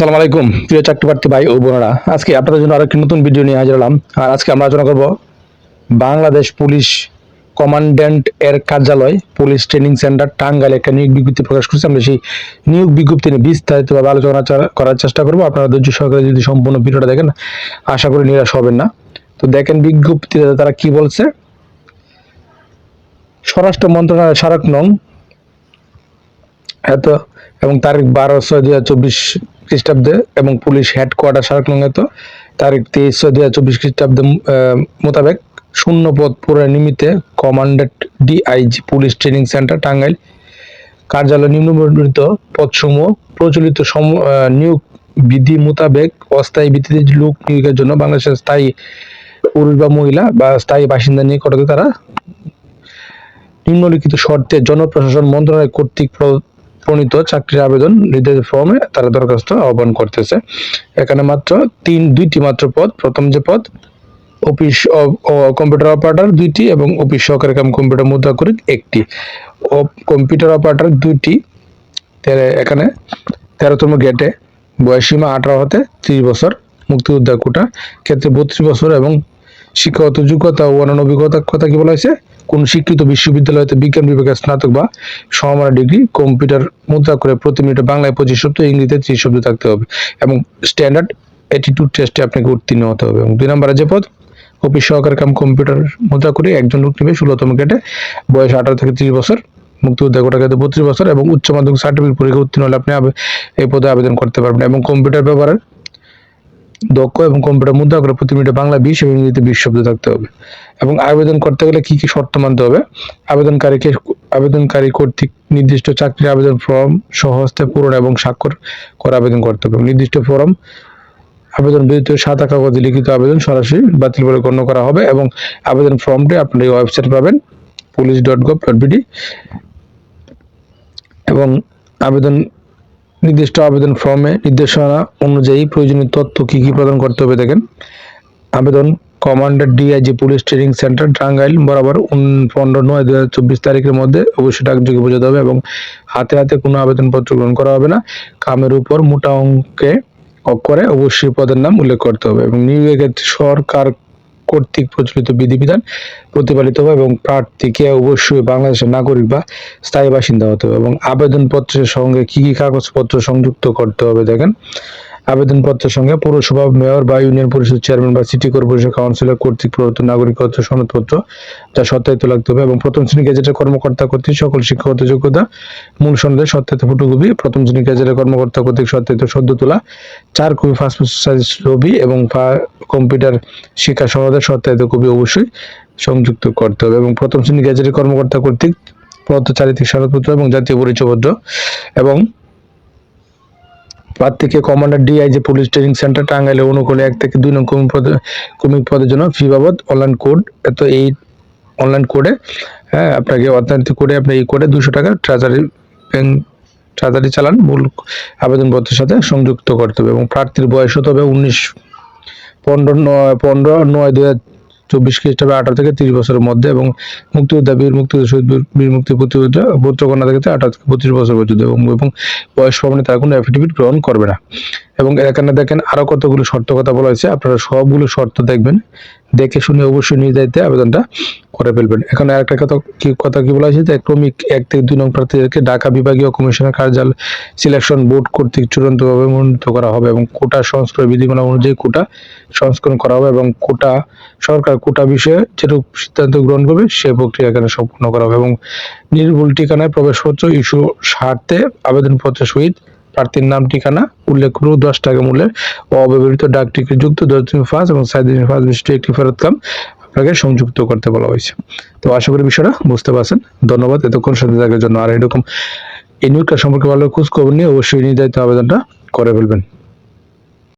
আসসালামু আলাইকুম প্রিয় চাকরি প্রার্থী ভাই ও বোনেরা, আজকে আপনাদের জন্য আরেকটি নতুন ভিডিও নিয়ে হাজির হলাম। আর আজকে আমরা আলোচনা করব বাংলাদেশ পুলিশ কমান্ড্যান্ট এর কার্যালয় পুলিশ ট্রেনিং সেন্টার টাঙ্গাইল একটা নিয়োগ বিজ্ঞপ্তি প্রকাশ করেছে। আমরা সেই নিয়োগ বিজ্ঞপ্তি নিয়ে বিস্তারিতভাবে আলোচনা করার চেষ্টা করবো। আপনারা ধৈর্য সহকারে যদি সম্পূর্ণ ভিডিওটা দেখেন আশা করি নিরাশ হবেন না। তো দেখেন বিজ্ঞপ্তিতে তারা কি বলছে। স্বরাষ্ট্র মন্ত্রণালয় স্মারক নং এত এবং তারিখ 12/6/2024 খ্রিস্টাব্দে এবং পুলিশ হেডকোয়ার্টার স্মারক নং এত তারিখ 23/6/2024 খ্রিস্টাব্দে মোতাবেক শূন্য পদ পূরণের নিমিত্তে commandant DIG police training centre Tangail কার্যালয় নিম্নবর্ণিত পদসমূহ প্রচলিত নিয়োগ বিধি মোতাবেক অস্থায়ী ভিত্তিতে লোক নিয়োগের জন্য বাংলাদেশের স্থায়ী পুরুষ বা মহিলা বা স্থায়ী বাসিন্দা নিকটতে তারা নিম্নলিখিত শর্তে জনপ্রশাসন মন্ত্রণালয় কর্তৃক প্রণীত চাকরির আবেদন নির্ধারিত ফর্মে তারা দরখাস্ত আহ্বান করতেছে। এখানে মাত্র দুইটি মাত্র পদ। প্রথম যে পদ অফিস কম্পিউটার অপারেটর 2টি এবং অফিস সহকারী কাম কম্পিউটার মুদ্রাক্ষরিক 1টি। কম্পিউটার অপারেটর 2টি। এখানে 13তম গেটে বয়সীমা 18 হতে 30 বছর, মুক্তিযোদ্ধা কোটা ক্ষেত্রে 32 বছর এবং শিক্ষাগত যোগ্যতা ও অন্যান্য অভিজ্ঞতার কথা কি বলা হয়েছে। কোন স্বীকৃত বিশ্ববিদ্যালয় হতে বিজ্ঞান বিভাগের স্নাতক বা সমমানের ডিগ্রি, কম্পিউটার মুদ্রা করে প্রতি মিনিটে বাংলায় 25 শব্দ, ইংরেজিতে 30 শব্দ থাকতে হবে এবং স্ট্যান্ডার্ড অ্যাটিটিউড টেস্টে আপনাকে উত্তীর্ণ হতে হবে। এবং 2 নম্বরে যে পদ অফিস সহকারী কাম কম্পিউটার মুদ্রা করে একজন লোক নেবে 16তম গেটে, বয়স 18 থেকে 30 বছর, মুক্তিযোদ্ধা কোটা ক্ষেত্রে 32 বছর এবং উচ্চ মাধ্যমিক সার্টিফিকেট পরীক্ষা উত্তীর্ণ হলে আপনি এই পদে আবেদন করতে পারবেন। এবং কম্পিউটার ব্যবহারের দক্ষ এবং কম্পিউটার মুদ্রা করে প্রতি মিনিটে বাংলা 20 এবং ইংরেজিতে 20 শব্দ থাকতে হবে। এবং আবেদন করতে গেলে কি কি শর্ত মানতে হবে। আবেদনকারী কর্তৃক নির্দিষ্ট চাকরির আবেদন ফর্ম স্বহস্তে পূরণ এবং স্বাক্ষর করে আবেদন করতে হবে। নির্দিষ্ট ফর্ম আবেদন ব্যতীত সাদা কাগজে লিখিত আবেদন সরাসরি বাতিল বলে গণ্য করা হবে। এবং আবেদন ফর্মটি আপনার এই ওয়েবসাইটে পাবেন police.gov.bd এবং নির্দিষ্ট আবেদন ফর্মে নির্দেশনা অনুযায়ী প্রয়োজনীয় তথ্য কি কি প্রদান করতে হবে। দেখেন, আবেদন commander DIG police training centre Tangail বরাবর 15/9/2024 তারিখের মধ্যে অবশ্যই ডাকযোগে বোঝাতে হবে এবং হাতে হাতে কোনো আবেদনপত্র গ্রহণ করা হবে না। কামের উপর মোটা অক্ষরে অবশ্যই পদের নাম উল্লেখ করতে হবে এবং নিয়োগের ক্ষেত্রে সরকার কর্তৃক প্রচলিত বিধিবিধান প্রতিপালিত হবে এবং প্রার্থীকে অবশ্যই বাংলাদেশের নাগরিক বা স্থায়ী বাসিন্দা হতে হবে। এবং আবেদনপত্রের সঙ্গে কি কি কাগজপত্র সংযুক্ত করতে হবে। দেখেন, আবেদনপত্রের সঙ্গে পৌরসভা মেয়র বা ইউনিয়ন পরিষদ চেয়ারম্যান বা সিটি কর্পোরেশন কাউন্সিলর কর্তৃক প্রদত্ত নাগরিকত্ব সনদপত্র যা সত্যায়িত লাগতে হবে এবং প্রথম শ্রেণী গেজেটের কর্মকর্তা কর্তৃক সকল শিক্ষাগত যোগ্যতা মূল সনদের সত্যায়িত ফটোকপি, প্রথম শ্রেণী গেজেটের কর্মকর্তা কর্তৃক সত্যায়িত সদ্য তোলা 4 কপি পাসপোর্ট সাইজ ছবি এবং কম্পিউটার শিক্ষা সনদের সত্যায়িত কপি অবশ্যই সংযুক্ত করতে হবে। এবং প্রথম শ্রেণী গেজেটের কর্মকর্তা কর্তৃক প্রদত্ত চারিত্রিক সনদপত্র এবং জাতীয় পরিচয়পত্র। এবং প্রার্থীকে commander DIG police training centre টাঙ্গাইলের অনুকূলে 1 থেকে 2 নং কর্মী পদের জন্য ফি বাবদ অনলাইন কোড এই অনলাইন কোডে আপনাকে অর্থনৈতিক কোডে আপনি এই কোডে 200 টাকা ট্রেজারি চালান মূল আবেদনপত্রের সাথে সংযুক্ত করতে হবে। এবং প্রার্থীর বয়স হতে হবে 15/9/2024 খ্রিস্টাব্দে 18 থেকে 30 বছরের মধ্যে এবং মুক্তিযোদ্ধা বীর মুক্তিযোদ্ধা শহীদ বীর মুক্তি প্রতিযোদ্ধা পুত্রকন্যা থেকে 18 থেকে 25 বছর পর্যন্ত এবং বয়স প্রমাণে তারা কোনো অ্যাফিডেভিট গ্রহণ করবে না। এবং এখানে দেখেন আরো কতগুলো শর্ত কথা বলা হয়েছে, আপনারা সবগুলো শর্ত দেখবেন, দেখে শুনে অবশ্যই নিজ দায়িত্বে আবেদনটা করে ফেলবেন। এখানে আরেকটা কথা কি বলা হয়েছে যে ক্রমিক 1 থেকে 2 নং প্রার্থীদেরকে ঢাকা বিভাগীয় কমিশনার কার্যালয় সিলেকশন বোর্ড কর্তৃক চূড়ান্তভাবে মনোনীত করা হবে এবং কোটা সংস্কার বিধিমালা অনুযায়ী কোটা সংস্করণ করা হবে এবং সরকার কোটা বিষয়ে যেরূপ সিদ্ধান্ত গ্রহণ করবে সে প্রক্রিয়া এখানে সম্পূর্ণ করা হবে। এবং নির্ভুল ঠিকানায় প্রবেশপত্র ইস্যু স্বার্থে আবেদনপত্রের সহিত প্রার্থীর নাম ঠিকানা উল্লেখ করে 10 টাকা মূল্যের অব্যবহৃত ডাক টিকিট যুক্ত 10 ফাঁস এবং 7 ফাঁস বিশিষ্ট একটি ফেরত কাম আপনাকে সংযুক্ত করতে বলা হয়েছে। তো আশা করি বিষয়টা বুঝতে পারছেন। ধন্যবাদ এতক্ষণ সাথে থাকার জন্য। আর এরকম এই নিয়োগটা সম্পর্কে ভালো খোঁজ খবর নিয়ে অবশ্যই নির্ধারিত আবেদনটা করে ফেলবেন।